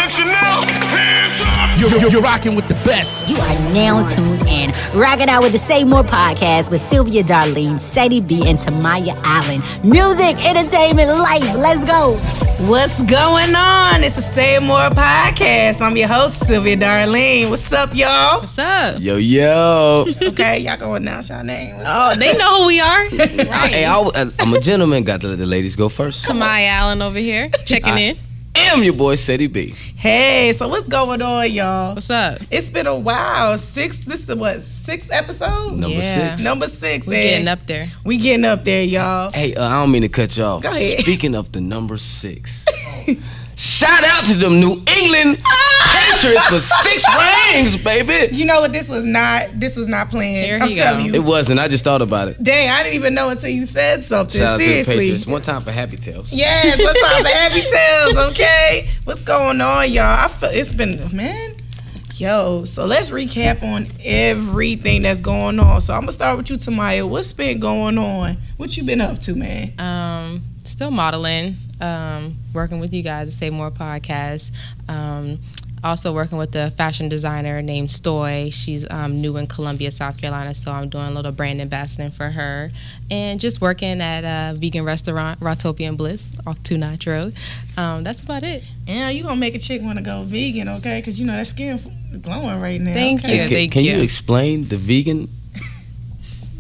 attention now. Hands up. You're rocking with the best. You are now tuned in. Rocking out with the Say More podcast with Sylvia Darlene, Sadie B, and Tamaya Allen. Music, entertainment, life. Let's go. What's going on? It's the Say More podcast. I'm your host, Sylvia Darlene. What's up, y'all? What's up? Yo. Okay, y'all go announce y'all name. Oh, they know who we are. Right. Hey, I'm a gentleman. Got to let the ladies go first. Tamaya Allen over here, checking in. Am your boy, Sadie B. Hey, so what's going on, y'all? What's up? It's been a while. This is what, 6th episode? Number Yeah. 6. Number 6. We're getting up there. We getting up there, y'all. Hey, I don't mean to cut you off. Go ahead. Speaking of the number 6, shout out to them New England Patriots for 6 rings, baby. You know what? This was not planned. Here I'm he telling go. It you. wasn't. I just thought about it. Dang, I didn't even know until you said something. Shout out to the Seriously. Patriots. One time for Happy Tales. Yes, what's up, Happy Tales, okay? What's going on, y'all? I feel it's been, man. Yo, so let's recap on everything that's going on. So I'm gonna start with you, Tamaya. What's been going on? What you been up to, man? Still modeling. Working with you guys to Say More podcast. Also working with a fashion designer named Stoy. She's new in Columbia, South Carolina, so I'm doing a little brand ambassadoring for her. And just working at a vegan restaurant, Ratopian Bliss, off 2 Notch Road. That's about it. Yeah, you gonna make a chick wanna go vegan, okay? Because you know that skin glowing right now. Thank okay? you. Can you explain the vegan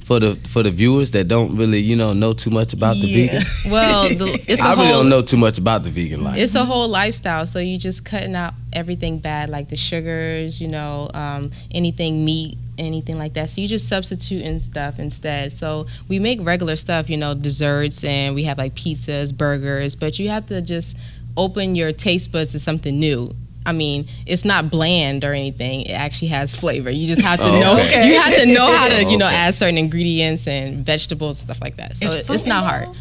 for the viewers that don't really know too much about the vegan? Well, it's a I really whole, don't know too much about the vegan life. It's a whole lifestyle. So you just cutting out everything bad, like the sugars, anything meat, anything like that. So you just substituting stuff instead. So we make regular stuff, desserts, and we have like pizzas, burgers, but you have to just open your taste buds to something new. I mean, it's not bland or anything. It actually has flavor. You just have to know. okay. You have to know how to, add certain ingredients and vegetables, stuff like that. So it's not hard.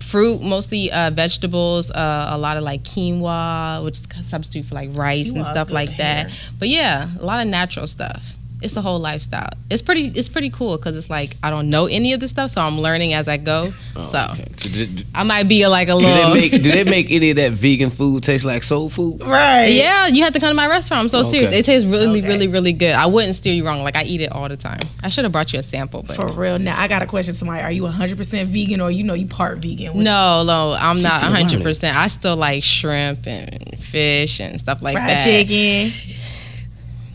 Fruit, mostly vegetables, a lot of like quinoa, which is a substitute for like rice and stuff like that. But yeah, a lot of natural stuff. It's a whole lifestyle. It's pretty cool because it's like I don't know any of this stuff, so I'm learning as I go. I might be like a little. Do they make any of that vegan food taste like soul food? Right. Yeah, you have to come to my restaurant. I'm so serious. It tastes really, Okay. really, really good. I wouldn't steer you wrong. Like I eat it all the time. I should have brought you a sample, but For real. Now I got a question, Tamaya. Are you 100% vegan or you part vegan? no, I'm not still learning. 100%. I still like shrimp and fish and stuff like Fried that. chicken.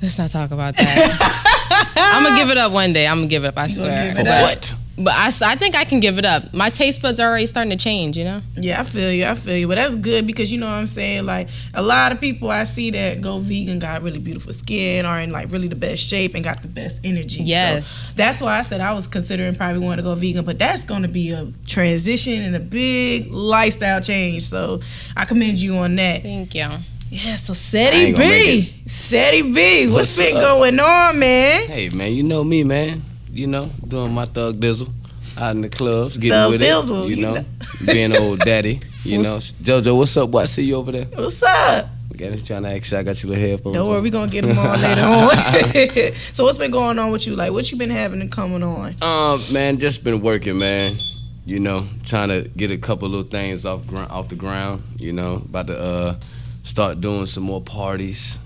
Let's not talk about that. I'm gonna give it up one day. I'm gonna give it up. I swear. give it up? But I think I can give it up. My taste buds are already starting to change. Yeah, I feel you. But that's good because you know what I'm saying? Like a lot of people I see that go vegan got really beautiful skin, are in like really the best shape and got the best energy. Yes. So that's why I said I was considering probably wanting to go vegan, but that's gonna be a transition and a big lifestyle change. So I commend you on that. Thank you. Yeah, so I Sadie ain't gonna make B, what's been up? going on, man? Hey, man, you know me, man. Doing my thug dizzle out in the clubs, getting Thug with dizzle, it. Being old daddy, JoJo, what's up? Boy, I see you over there. What's up? Okay, trying to ask you, I got your little headphones. Don't worry, we gonna get them on later on. So what's been going on with you? Like, what you been having and coming on? Man, just been working, man. Trying to get a couple little things off the ground. About to start doing some more parties.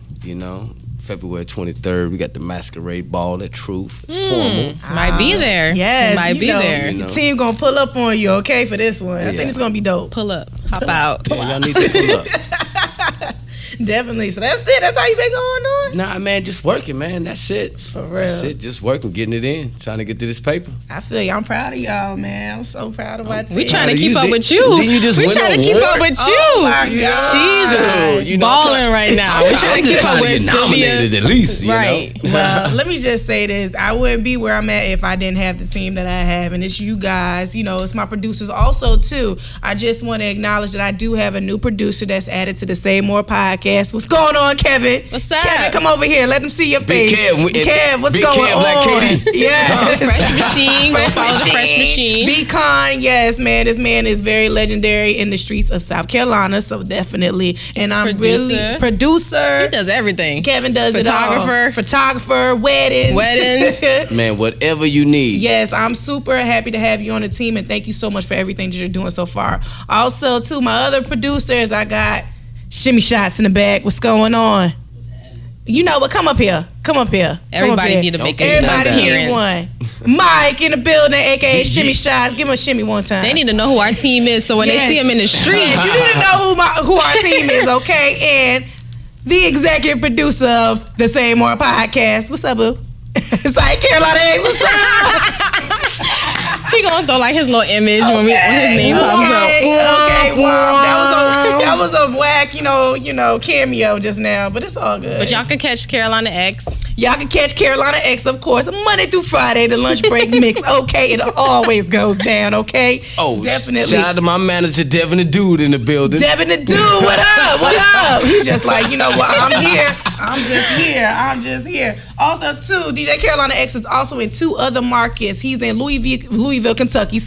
February 23rd, we got the Masquerade Ball at Truth. It's formal. Might be there. Yes, Might be there. The team gonna pull up on you, okay, for this one. I think it's gonna be dope. Pull up, hop out. Yeah, y'all need to pull up. Definitely. So that's it. That's how you been going on? Nah, man, just working, man. That's it. For real. That's it. Just working, getting it in, trying to get to this paper. I feel you. I'm proud of y'all, man. I'm so proud of my team. We trying to Proud of keep you. up with you. Then you just We win trying to an keep award? up with you. Oh my God. She's balling right now. We're trying to keep up with nominated Sylvia. at least, Right. Well, let me just say this. I wouldn't be where I'm at if I didn't have the team that I have, and it's you guys. It's my producers also, too. I just want to acknowledge that I do have a new producer that's added to the Say More podcast. What's going on, Kevin? What's up? Kevin, come over here. Let them see your Big face. Kev, what's Big going Kev on? like Katie. Yeah. Fresh Machine. Go follow the Fresh Machine. B-Con, yes, man. This man is very legendary in the streets of South Carolina, so definitely. And I'm really producer. He does everything. Kevin does photographer, weddings. Man, whatever you need. Yes, I'm super happy to have you on the team, and thank you so much for everything that you're doing so far. Also, to my other producers, I got Shimmy Shots in the back. What's going on? You know what? Come up here. Everybody need to make Everybody need appearance. one. Mike in the building, aka Shimmy Shots. Give him a shimmy one time. They need to know who our team is, so when they see him in the street, Yes, you need to know who our team is, okay? And the executive producer of the Say More podcast. What's up, boo? It's like Carolina Eggs. What's up? he gonna throw like his little image when his name pops up. Okay, wow. That was a whack, you know, cameo just now, but it's all good. But y'all can catch Carolina X. Y'all can catch Carolina X, of course, Monday through Friday, the lunch break mix. Okay, it always goes down. Okay, definitely. Shout out to my manager, Devin the Dude, in the building. Devin the Dude, what up? What up? He just like, you know what? I'm here. I'm just here. Also, too, DJ Carolina X is also in 2 other markets. He's in Louisville, Kentucky,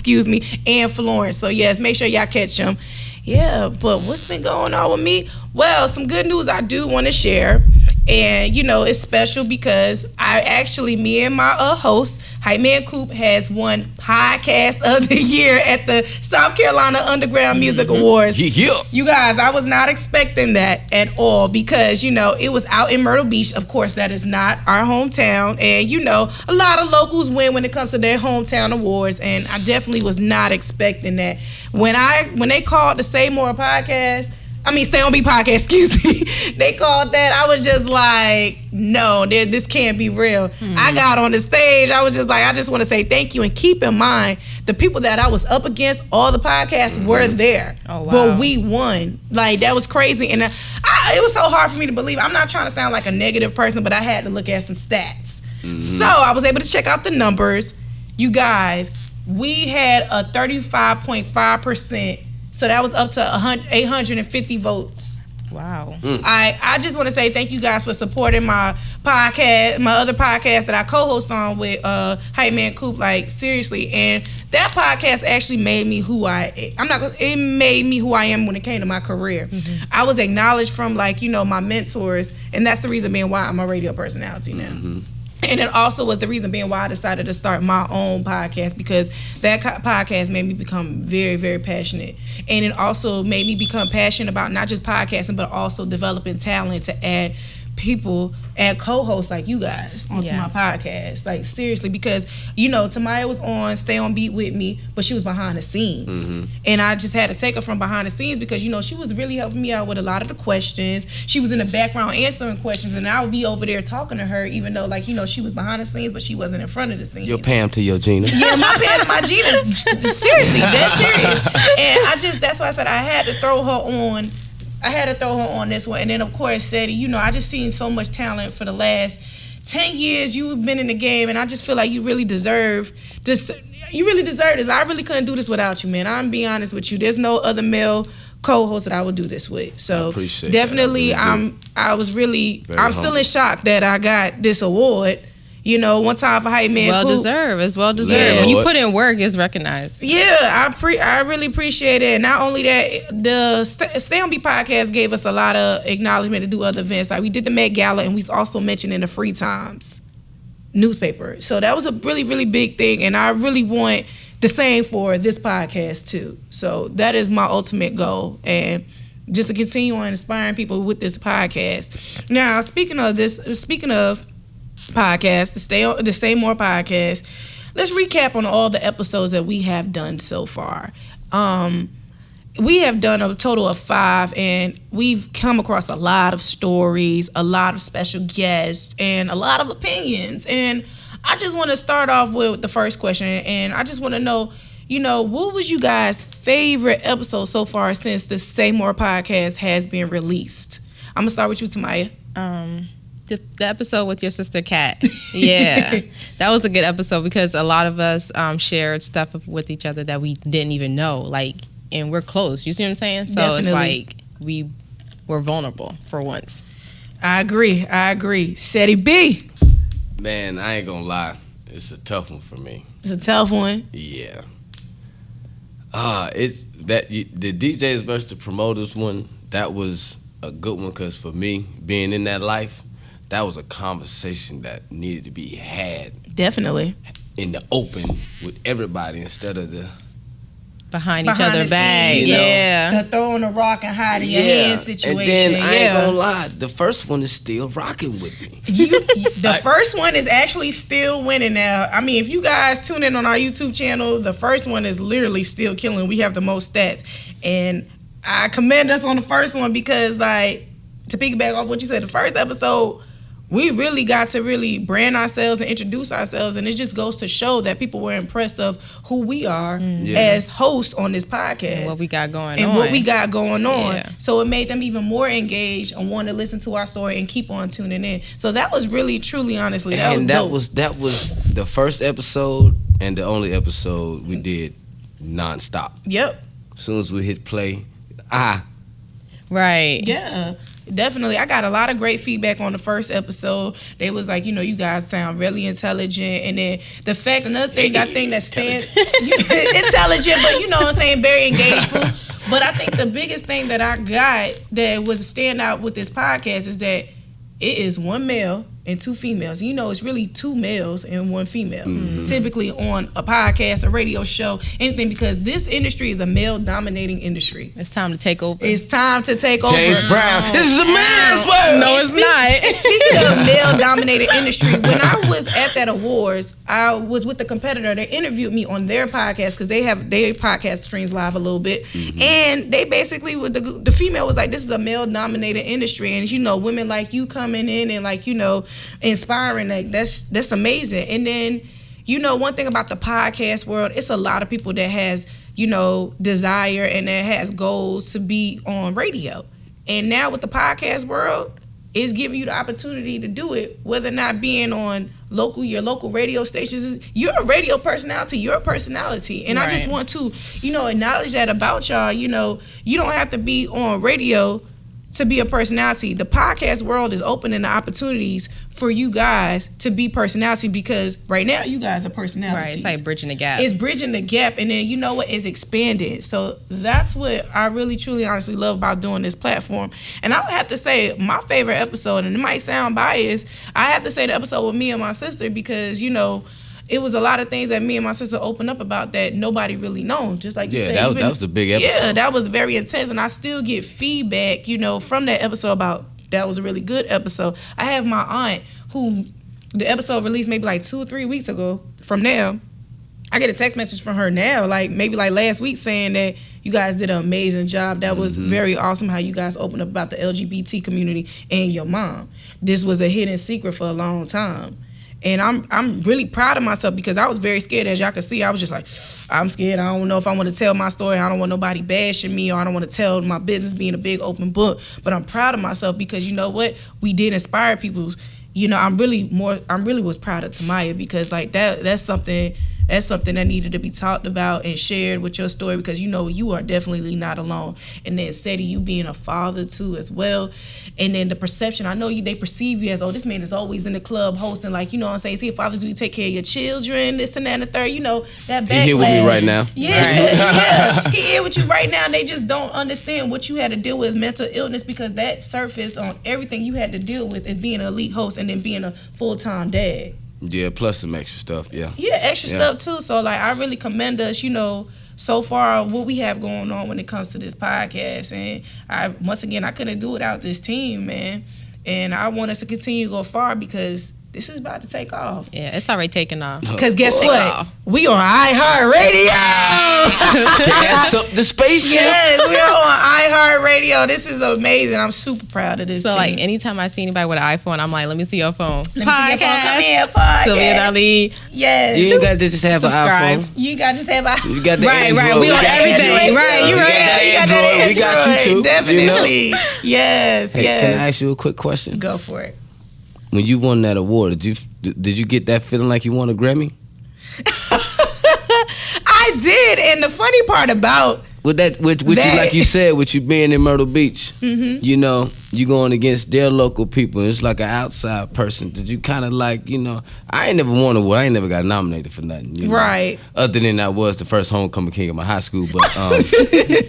and Florence. So yes, make sure y'all catch him. Yeah, but what's been going on with me? Well, some good news I do want to share. And, you know, it's special because me and my host, Hype Man Coop, has won Podcast of the Year at the South Carolina Underground Music Awards. Yeah. You guys, I was not expecting that at all because, you know, it was out in Myrtle Beach. Of course, that is not our hometown. And, you know, a lot of locals win when it comes to their hometown awards. And I definitely was not expecting that. When they called the Say More podcast, Stay On Beat podcast, excuse me. They called that. I was just like, no, this can't be real. I got on the stage. I was just like, I just want to say thank you. And keep in mind, the people that I was up against, all the podcasts were there. Oh, wow. But we won. Like, that was crazy. And it was so hard for me to believe. I'm not trying to sound like a negative person, but I had to look at some stats. So I was able to check out the numbers. You guys, we had a 35.5%. So that was up to 850 votes. Wow. I just want to say thank you guys for supporting my podcast, my other podcast that I co-host on with Hype Man Coop. Like, seriously. And that podcast actually made me who it made me who I am when it came to my career. I was acknowledged from, like, you know, my mentors, and that's the reason being why I'm a radio personality now. And it also was the reason being why I decided to start my own podcast, because that podcast made me become very, very passionate. And it also made me become passionate about not just podcasting, but also developing talent to add people, add co-hosts like you guys onto my podcast. Like, seriously, because, you know, Tamaya was on Stay On Beat with me, but she was behind the scenes. And I just had to take her from behind the scenes because, you know, she was really helping me out with a lot of the questions. She was in the background answering questions, and I would be over there talking to her, even though, like, you know, she was behind the scenes, but she wasn't in front of the scenes. Your Pam to your Gina. Yeah, my Pam to my Gina. Seriously, that's serious. And that's why I said I had to throw her on. This one. And then, of course, Sadie, you know, I just seen so much talent for the last 10 years. You've been in the game, and I just feel like you really deserve this. You really deserve this. I really couldn't do this without you, man. I'm being honest with you. There's no other male co-host that I would do this with. So definitely, I'm still in shock that I got this award. You know, one time for Hype Man. It's well deserved. Yeah. When you put in work, it's recognized. Yeah, I really appreciate it. And not only that, the Stay On Beat podcast gave us a lot of acknowledgement to do other events. Like, we did the Met Gala, and we also mentioned in the Free Times newspaper. So that was a really, really big thing. And I really want the same for this podcast too. So that is my ultimate goal. And just to continue on inspiring people with this podcast. Now, speaking of podcast, the Stay More podcast, let's recap on all the episodes that we have done so far. We have done a total of 5, and we've come across a lot of stories, a lot of special guests, and a lot of opinions. And I just want to start off with the first question, and I just want to know, you know, what was you guys' favorite episode so far since the Say More podcast has been released? I'm gonna start with you, Tamaya. The episode with your sister Kat. Yeah. That was a good episode because a lot of us shared stuff with each other that we didn't even know. Like, and we're close. You see what I'm saying? So Definitely. It's like we were vulnerable for once. I agree. Shetty B. Man, I ain't gonna lie. It's a tough one for me. It's a tough one. Yeah. It's that the DJs versus the promoters one. That was a good one because for me, being in that life, that was a conversation that needed to be had. Definitely. In the open with everybody instead of behind each other's back. Scenes, Yeah. the throwing a rock and hiding your hand situation. And then I ain't gonna lie, the first one is still rocking with me. The first one is actually still winning now. I mean, if you guys tune in on our YouTube channel, the first one is literally still killing. We have the most stats. And I commend us on the first one because, like, to piggyback off what you said, the first episode, we really got to really brand ourselves and introduce ourselves, and it just goes to show that people were impressed of who we are as hosts on this podcast. And what we got going on. Yeah. So it made them even more engaged and want to listen to our story and keep on tuning in. So that was really, truly, honestly, that was dope. that was the first episode and the only episode we did nonstop. Yep. As soon as we hit play, Right. Yeah. Definitely. I got a lot of great feedback on the first episode. They was like, you guys sound really intelligent. And then the fact, another thing I think that stands intelligent, but you know what I'm saying, very engageful. But I think the biggest thing that I got that was a standout with this podcast is that it is one male and two females. It's really two males and one female. Typically on a podcast, a radio show, anything, because this industry is a male-dominating industry. It's time to take over. It's time to take over. James Brown. This is a man's world. No, it's not. Speaking of male-dominated industry, when I was at that awards, I was with a competitor. They interviewed me on their podcast because they have their podcast streams live a little bit, and they basically, the female was like, "This is a male-dominated industry, and women like you coming in and like inspiring, like that's amazing." And then one thing about the podcast world, it's a lot of people that has desire and that has goals to be on radio, and now with the podcast world, it's giving you the opportunity to do it, whether or not being on your local radio stations. You're a radio personality, you're a personality, and I just want to acknowledge that about y'all. You don't have to be on radio to be a personality. The podcast world is opening the opportunities for you guys to be personality, because right now you guys are personalities. Right, it's like bridging the gap. It's bridging the gap, and then it's expanded. So that's what I really, truly, honestly love about doing this platform. And I would have to say my favorite episode, and it might sound biased, I have to say the episode with me and my sister, because it was a lot of things that me and my sister opened up about that nobody really known. Just like you said. Yeah, that was a big episode. Yeah, that was very intense. And I still get feedback, from that episode about that was a really good episode. I have my aunt who the episode released maybe like 2 or 3 weeks ago from now. I get a text message from her now, like maybe like last week, saying that you guys did an amazing job. That was very awesome how you guys opened up about the LGBT community and your mom. This was a hidden secret for a long time. And I'm really proud of myself, because I was very scared. As y'all can see, I was just like, I'm scared. I don't know if I want to tell my story. I don't want nobody bashing me, or I don't want to tell my business being a big open book. But I'm proud of myself, because you know what? We did inspire people. I really was proud of Tamaya, because like that's something that needed to be talked about and shared with your story, because you are definitely not alone. And then Seti, you being a father too as well, and then the perception, I know they perceive you as, this man is always in the club hosting, like what I'm saying, see, fathers, do you take care of your children, this and that and the third, that backlash. He here with me right now. Yeah, he here with you right now, and they just don't understand what you had to deal with as mental illness, because that surfaced on everything you had to deal with as being an elite host and then being a full-time dad. Yeah, plus some extra stuff, yeah. Yeah, extra stuff too. So like, I really commend us, so far what we have going on when it comes to this podcast. And I couldn't do it without this team, man. And I want us to continue to go far, because this is about to take off. Yeah, it's already taking off. Because guess what? We on iHeartRadio. Gas up the spaceship. Yes, we are on iHeartRadio. This is amazing. I'm super proud of this So team. like, anytime I see anybody with an iPhone, I'm like, let me see your phone. Let me see your phone. Come here, podcast. Sylvia Darlene. Yes. You ain't got to just have Subscribe. an iPhone. You got to just have a... You got the Right, Android. we on everything. Right, you right. You got that We got you too. Definitely. Yes, Hey, yes. Can I ask you a quick question? Go for it. When you won that award, did you get that feeling like you won a Grammy? I did, and the funny part about With you, like you said, with you being in Myrtle Beach, you going against their local people. It's like an outside person. Did you kind of like, I ain't never won an award. I ain't never got nominated for nothing. You know? Right. Other than I was the first homecoming king of my high school, but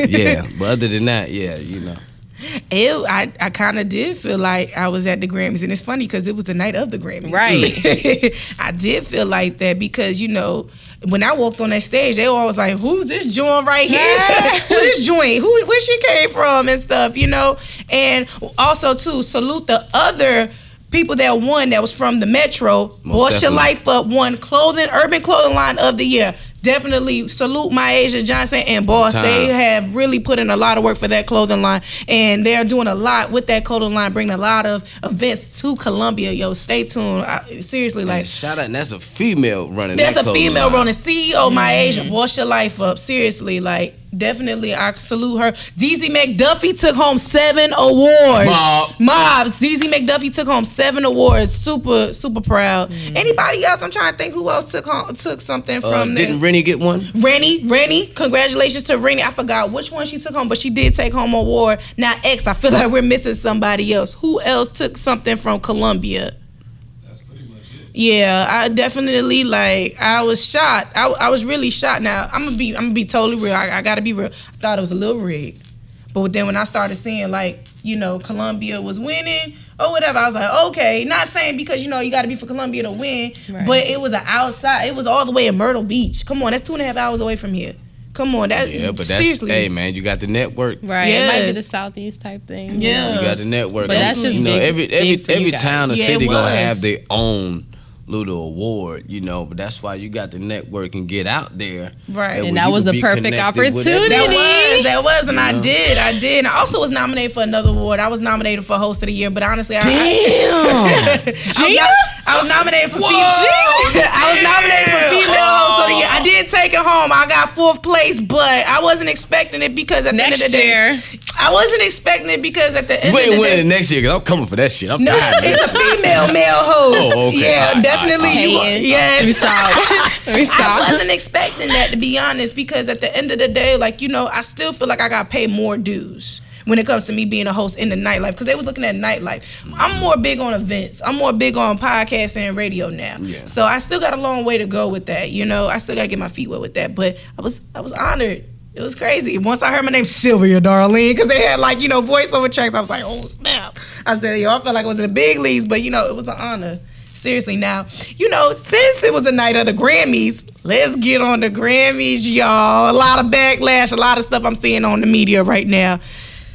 yeah. But other than that, yeah. I kind of did feel like I was at the Grammys, and it's funny because it was the night of the Grammys. Right. I did feel like that because, you know, when I walked on that stage, they were always like, who's this joint right here? Who's this joint? Where she came from and stuff, you know? And also, too, salute the other people that won that was from the Metro. Wash Your Life Up won urban clothing line of the year. Definitely salute Myasia Johnson and Boss. They have really put in a lot of work for that clothing line, and they're doing a lot with that clothing line, bringing a lot of events to Columbia. Yo, stay tuned. Seriously, like, shout out, and that's a female running. That's that a female line. running. CEO Myasia, Wash Your Life Up. Seriously, like, definitely, I salute her. DZ McDuffie took home 7 awards. Mob. DZ McDuffie took home 7 awards. Super, super proud. Anybody else? I'm trying to think who else took something from there. Didn't Rennie get one? Rennie. Congratulations to Rennie. I forgot which one she took home, but she did take home an award. Now, X, I feel like we're missing somebody else. Who else took something from Columbia? Yeah, I definitely, like, I was shocked. I was really shocked. Now, I'm gonna be totally real. I gotta be real. I thought it was a little rigged. But then when I started seeing, like, you know, Columbia was winning or whatever, I was like, okay. Not saying because, you know, you gotta be for Columbia to win, but it was outside. It was all the way in Myrtle Beach. Come on, that's 2.5 hours away from here. Come on, but seriously. Hey, man, you got the network. Right, yes. It might be the Southeast type thing. Yeah. You got the network. But that's just big, every town or city gonna was. have their own little award, you know, but that's why you got to network and get out there. Right. And that was the perfect opportunity. That was, and I did. And I also was nominated for another award. I was nominated for Host of the Year, but honestly, I was nominated for Female Host of the Year. I did take it home. I got 4th place, but I wasn't expecting it because at the end of the day, I wasn't expecting it because at the end of the day, win it next year because I'm coming for that shit. I'm tired. It's a female male host. Oh, okay. Yeah, definitely. Yes. Let me stop. I wasn't expecting that, to be honest, because at the end of the day, like, you know, I still feel like I got to pay more dues when it comes to me being a host in the nightlife, because they was looking at nightlife. I'm more big on events. I'm more big on podcasting and radio now. Yeah. So I still got a long way to go with that, you know. I still got to get my feet wet with that, but I was honored. It was crazy. Once I heard my name, Sylvia Darlene, because they had, like, you know, voiceover tracks, I was like, oh, snap. I said, yo, I felt like I was in the big leagues, but, you know, it was an honor. Seriously, now, you know, since it was the night of the Grammys, let's get on the Grammys, y'all. A lot of backlash, a lot of stuff I'm seeing on the media right now.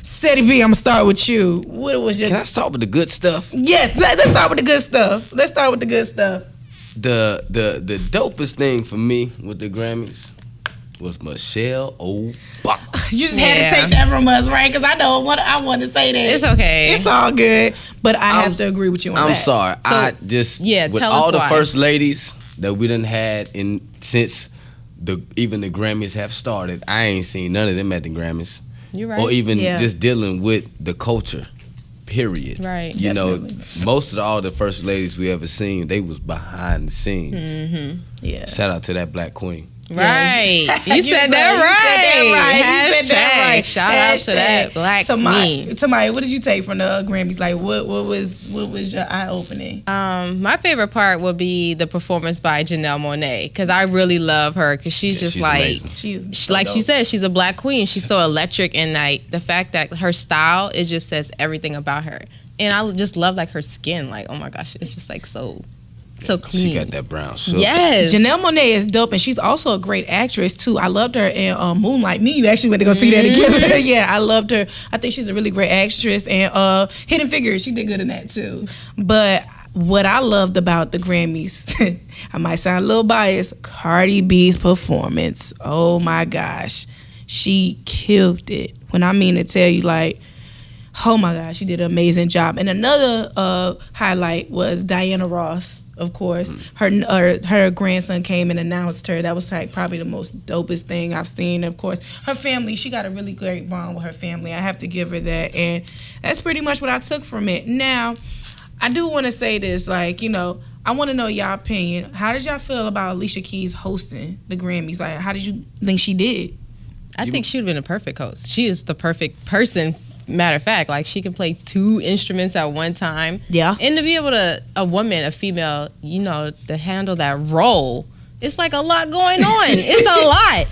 Seti B, I'm gonna start with you. What was your? Can I start with the good stuff? Yes, let's start with the good stuff. The dopest thing for me with the Grammys was Michelle Obama. You just had to take that from us, right? Because I want to say that. It's okay. It's all good. But I have to agree with you on that. I'm sorry. So, with tell all us the why. first ladies that we done had since even the Grammys have started, I ain't seen none of them at the Grammys. You're right. Or even just dealing with the culture, period. Right. You Definitely. know, most of all the first ladies we ever seen, they was behind the scenes. Mm-hmm. Yeah. Shout out to that black queen. Right. You said that right. Shout out to that black queen. Tamaya, what did you take from the Grammys? Like, what was your eye opening? My favorite part would be the performance by Janelle Monáe, because I really love her, because she's just like amazing. She's so like dope. she said, she's a black queen. She's so electric, and like the fact that her style, it just says everything about her. And I just love like her skin. Like, oh my gosh, it's just like so clean. She got that brown sugar. Yes. Janelle Monáe is dope, and she's also a great actress too. I loved her in Moonlight. Me, you actually went to go see that again. Yeah, I loved her. I think she's a really great actress. And Hidden Figures, she did good in that too. But what I loved about the Grammys, I might sound a little biased, Cardi B's performance. Oh my gosh, she killed it. When I mean to tell you, like, oh my gosh, she did an amazing job. And another highlight was Diana Ross, of course. Her grandson came and announced her. That was like probably the most dopest thing I've seen. Of course, her family, she got a really great bond with her family. I have to give her that. And that's pretty much what I took from it. Now, I do want to say this, like, you know, I want to know y'all opinion. How did y'all feel about Alicia Keys hosting the Grammys? Like, how did you think she did? I think she would have been a perfect host. She is the perfect person. Matter of fact, like, she can play 2 instruments at one time. Yeah. And to be able to, a female, you know, to handle that role, it's like a lot going on. It's a lot.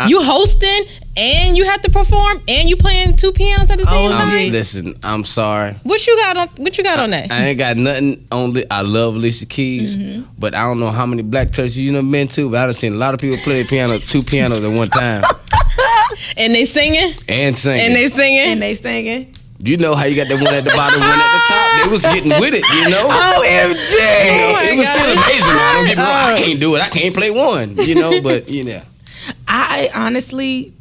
You hosting, and you have to perform, and you playing 2 pianos at the same time. Listen, I'm sorry. What you got on that? I ain't got nothing on. I love Alicia Keys, but I don't know how many black churches you done been to. But I done seen a lot of people play the piano, 2 pianos at one time, and they singing, and singing, and they singing, and they singing. You know how you got the one at the bottom, one at the top. They was getting with it, you know. OMG! It was still amazing. Man. Don't get me wrong. I can't do it. I can't play one, you know. But you know, I honestly,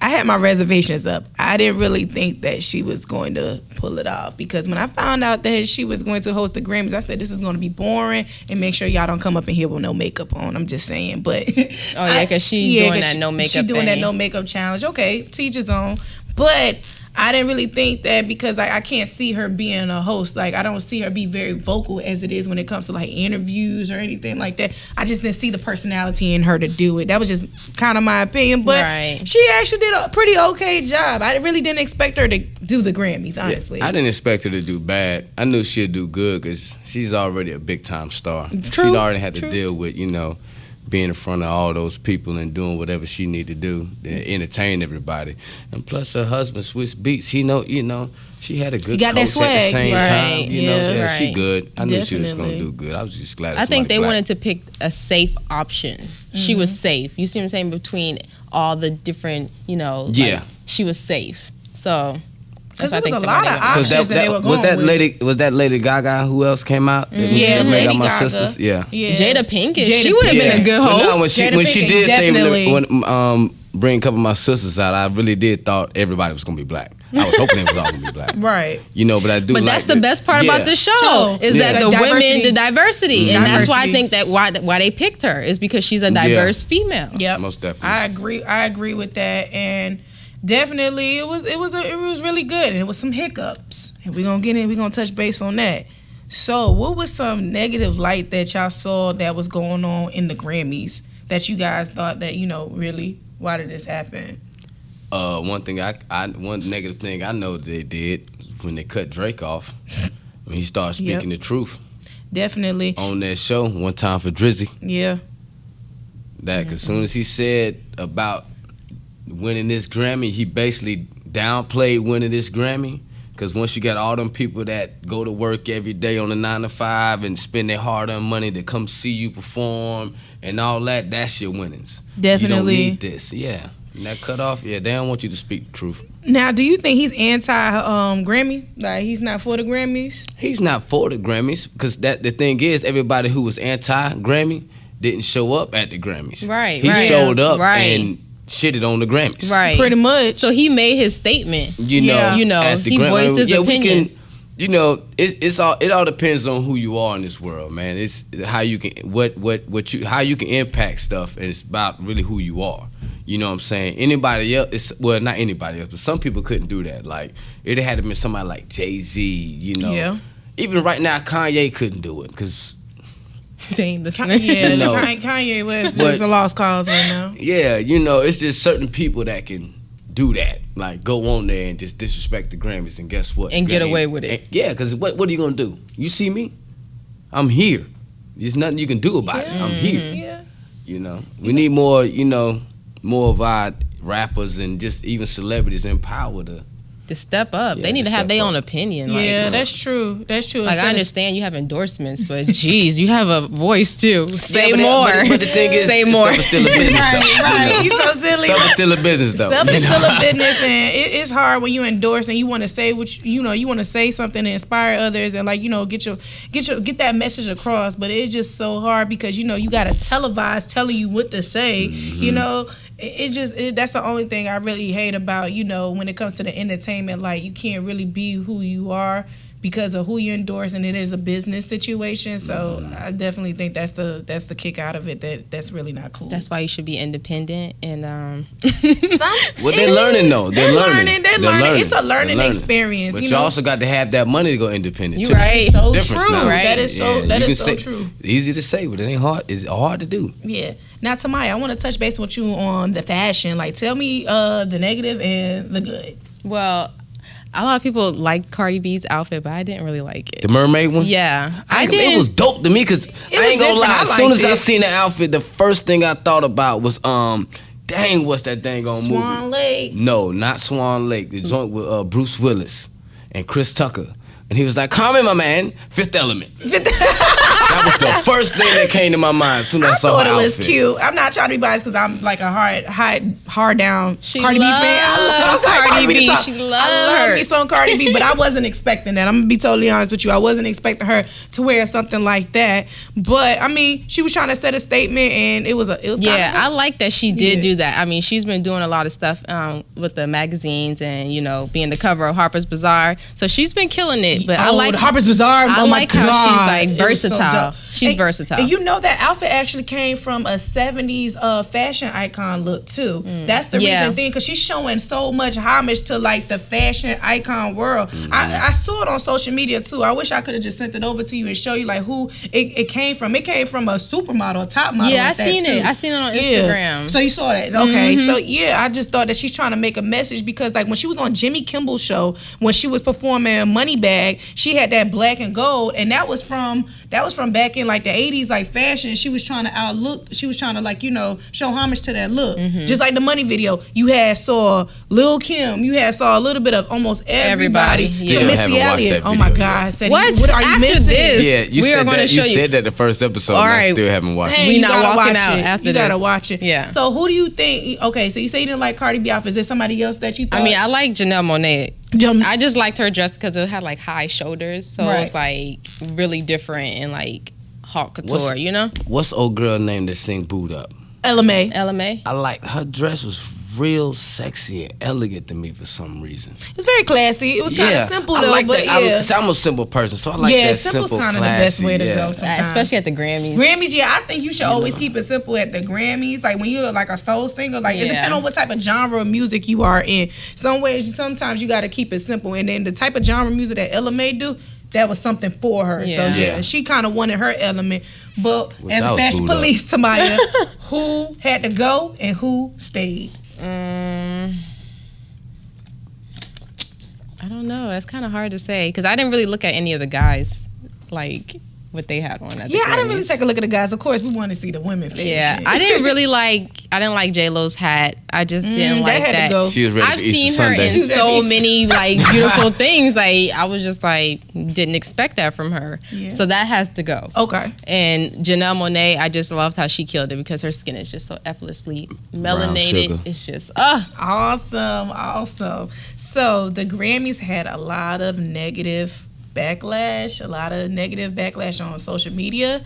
I had my reservations up. I didn't really think that she was going to pull it off, because when I found out that she was going to host the Grammys, I said this is going to be boring, and make sure y'all don't come up in here with no makeup on. I'm just saying, but because she's doing that no makeup. She's doing that no makeup challenge. Okay, teach his own, but I didn't really think that, because I can't see her being a host. Like, I don't see her be very vocal as it is when it comes to like interviews or anything like that. I just didn't see the personality in her to do it. That was just kind of my opinion. But she actually did a pretty okay job. I really didn't expect her to do the Grammys, honestly. Yeah, I didn't expect her to do bad. I knew she'd do good because she's already a big time star. True, she'd already had to deal with, you know, being in front of all those people and doing whatever she need to do to entertain everybody. And plus her husband Swiss Beats, he know, you know, she had a good got coach that swag. at the same time. You know, yeah, she good. I knew she was Definitely. gonna do good. I was just glad. I think they wanted to pick a safe option. She was safe. You see what I'm saying? Between all the different, you know, like, she was safe. So because there was a lot of options that they were going with. Was that Lady Gaga? Who else came out? Yeah, Lady my Gaga. Sisters? Yeah. Jada Pinkett. She would have been a good host. But no, when she did definitely. say when bring a couple of my sisters out, I really did thought everybody was gonna be black. I was hoping they was all gonna be black. Right. You know, but I do. But like that's the best part about the show is that The the women, diversity. the diversity, and that's why I think that why they picked her is because she's a diverse female. Yeah, most definitely. I agree with that, and definitely it was really good, and it was some hiccups, and we're gonna touch base on that. So, what was some negative light that y'all saw that was going on in the Grammys that you guys thought that, you know, really, why did this happen? One negative thing I know they did when they cut Drake off, when he started speaking the truth. Definitely. On that show, One Time for Drizzy. Yeah. That, as soon as he said about winning this Grammy, he basically downplayed winning this Grammy. Because once you got all them people that go to work every day on a 9 to 5 and spend their hard-earned money to come see you perform and all that, that's your winnings. Definitely. You don't need this. Yeah. And that cut off, they don't want you to speak the truth. Now, do you think he's anti-Grammy? Like, he's not for the Grammys? He's not for the Grammys, because the thing is, everybody who was anti-Grammy didn't show up at the Grammys. Right, He showed up right. and shitted on the Grammys. Right. Pretty much. So he made his statement. You know, at the he voiced his opinion. You know, it all depends on who you are in this world, man. It's how you can how you can impact stuff, and it's about really who you are. You know what I'm saying? Anybody else, not anybody else, but some people couldn't do that. Like, it had to be somebody like Jay-Z, you know. Yeah. Even right now, Kanye couldn't do it, because They ain't listening. Yeah, You know. Kanye West is just a lost cause right now. yeah, you know, it's just certain people that can do that. Like, go on there and just disrespect the Grammys, and guess what? And get away with it. Yeah, because what are you going to do? You see me? I'm here. There's nothing you can do about it. I'm here. Yeah. You know, we need more, you know, more of our rappers and just even celebrities in power to step up. Yeah, they need to have step their up. own opinion. Yeah, Like, that's true. That's true. like, I understand you have endorsements, but geez, you have a voice too. Say Yeah, more. But the thing is, say more. stuff is still a business. Right. He's so silly. Stuff is still a business, though. Stuff is still a business, and it's hard when you endorse and you want to say you want to say something to inspire others and, like, you know, get that message across. But it's just so hard because, you know, you got to televise telling you what to say. Mm-hmm. You know, that's the only thing I really hate about, you know, when it comes to the entertainment. Like, you can't really be who you are because of who you endorse, and it is a business situation. So I definitely think that's the kick out of it. That's really not cool. That's why you should be independent and Well, they're learning, though. They're learning. They're learning. It's a learning experience. But you you know? also got to have that money to go independent. You too. right. So Difference true. now. Right. That is so. Yeah, That you is can so say- true. Easy to say, but it ain't hard. It's hard to do. Yeah. Now, Tamaya, I want to touch base with you on the fashion. Like, tell me the negative and the good. well, a lot of people liked Cardi B's outfit, but I didn't really like it. The mermaid one? Yeah, I didn't. It was dope to me because I was ain't gonna different. lie. I As soon as liked I it. seen the outfit, the first thing I thought about was Dang, what's that dang on movie? Swan Lake. No, not Swan Lake. The joint with Bruce Willis and Chris Tucker. And he was like, "Come in, my man, Fifth Element." That was the first thing that came to my mind as soon as I saw thought her it was outfit. cute. I'm not trying to be biased because I'm like a hard down Cardi B fan. I love Cardi B. She loves I love her. me some Cardi B, but I wasn't expecting that. I'm gonna be totally honest with you. I wasn't expecting her to wear something like that. But I mean, she was trying to set a statement, and it was. Yeah, I like that she did do that. I mean, she's been doing a lot of stuff with the magazines and being the cover of Harper's Bazaar. So she's been killing it. But I like Harper's Bazaar. I like how she's like It was so versatile. dope. She's versatile. And that outfit actually came from a 70s fashion icon look too. That's the reason thing, because she's showing so much homage to like the fashion icon world. I saw it on social media too. I wish I could have just sent it over to you and show you like who it came from. It came from a supermodel, a top model. Yeah, like that, seen too. it. I seen it on Instagram. So you saw that. Okay. So I just thought that she's trying to make a message, because like when she was on Jimmy Kimmel's show, when she was performing Moneybag, she had that black and gold, and that was from back in like the 80s, like fashion. She was trying to like, show homage to that look. Just like the Money video, you saw Lil Kim, saw a little bit of almost everybody. Yeah. So Missy Elliott, oh my God, I said, what are you after missing? this? Yeah, you we are going to show you. said that the first episode. All And right. I still haven't watched Dang, it. We you not gotta walking watch out it. after you this. gotta watch it. Yeah. So who do you think? Okay, so you say you didn't like Cardi B outfit. Is there somebody else that you thought? I mean, I like Janelle Monáe. I just liked her dress because it had like high shoulders, so it was like really different and like haute couture. What's old girl name that sing Boot Up? LMA. LMA. I like her dress was real sexy and elegant to me for some reason. It's very classy. It was kind of simple though, like but that. I'm a simple person, so I like that simple, simple's kind of the classy, best way to go sometimes. Especially at the Grammys. Grammys, I think you should always keep it simple at the Grammys. Like when you're like a soul singer, like it depends on what type of genre of music you are in. Sometimes you got to keep it simple, and then the type of genre of music that Ella May do, that was something for her. Yeah. So she kind of wanted her element. But as a was fashion booed up. police, Tamaya, who had to go and who stayed? I don't know. It's kind of hard to say because I didn't really look at any of the guys, like what they had on. At the I didn't really Grammys. take a look at the guys. Of course, we want to see the women fashion. Yeah, I didn't like J-Lo's hat. I just didn't like had that. to go. She was ready I've for Easter seen Sunday. her She in was ready so for many like beautiful things. Like I was just like didn't expect that from her. Yeah. So that has to go. Okay. And Janelle Monáe, I just loved how she killed it because her skin is just so effortlessly sugar. melanated. It's just Awesome. So the Grammys had a lot of negative backlash on social media.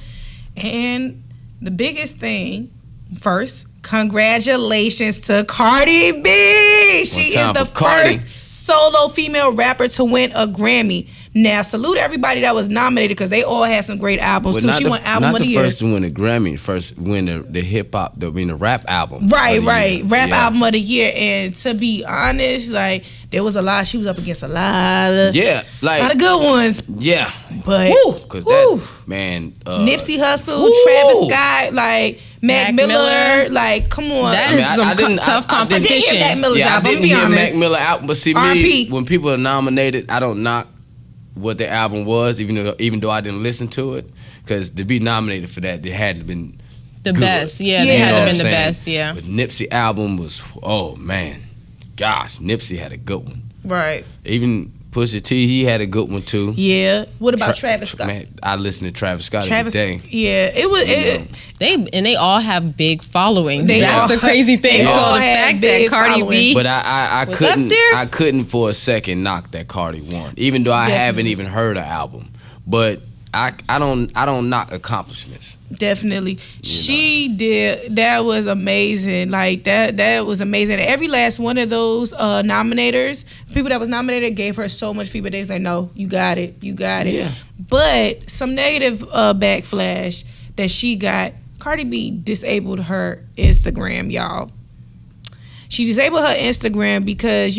And the biggest thing, first, congratulations to Cardi B. She is time the for Cardi. first solo female rapper to win a Grammy. Now, salute everybody that was nominated because they all had some great albums too. She won Album of the Year. Not the first to win the Grammy, first win the hip hop, the rap album. Right. of the year. Rap Yeah. Album of the Year. And to be honest, like there was a lot. She was up against a lot of good ones. Yeah. But Because that, man. Nipsey Hussle, Woo. Travis Scott, like Mac Mac Miller, Miller. like come on. That I is mean, I some didn't- tough I didn't- competition. Mac Miller's Yeah, I album. didn't Be hear honest. Mac Miller album, but see R.I.P. me, when people are nominated, I don't knock what the album was, even though I didn't listen to it, because to be nominated for that, they had to have been The good. best. Yeah, Yeah. they You know had what to been I'm the saying? best. Yeah. But Nipsey album was, oh man, gosh, Nipsey had a good one. Right. Even Pusha T, he had a good one too. Yeah. What about Travis Scott? Man, I listen to Travis Scott Travis. every day. Yeah. It was. They all have big followings. They That's all- the crazy thing. they So all the have fact that big Cardi followings. B, But I Was couldn't up there? I couldn't for a second knock that Cardi won, even though I haven't even heard an album. But I don't knock accomplishments. Definitely. She did. That was amazing. Like that was amazing. Every last one of those nominators, people that was nominated, gave her so much feedback. They was like, no, you got it. Yeah. But some negative backlash that she got, Cardi B disabled her Instagram, y'all. She disabled her Instagram because,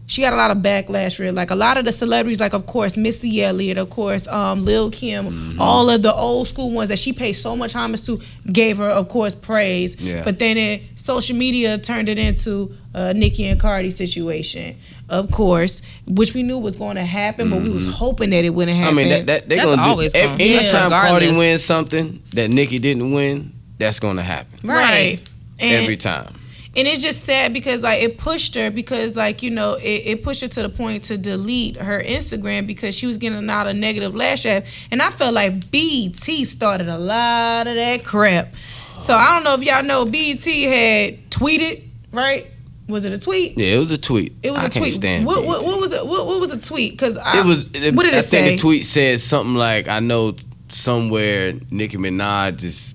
she got a lot of backlash for it. Like a lot of the celebrities, like of course Missy Elliott, of course Lil Kim, all of the old school ones that she paid so much homage to, gave her of course praise. Yeah. But then social media turned it into a Nicki and Cardi situation, of course, which we knew was going to happen, but we was hoping that it wouldn't I happen. mean they That's gonna always do gonna- anytime Cardi regardless. wins something that Nicki didn't win, that's gonna happen. right. every time. And it's just sad because like it pushed her because like it pushed her to the point to delete her Instagram because she was getting a lot of negative lash at. And I felt like BET started a lot of that crap. So I don't know if y'all know BET had tweeted, right? Was it a tweet? Yeah, it was a tweet. It was a tweet. Stand what was it? What was a tweet? Because what did it I say? think the tweet said something like, "I know somewhere Nicki Minaj is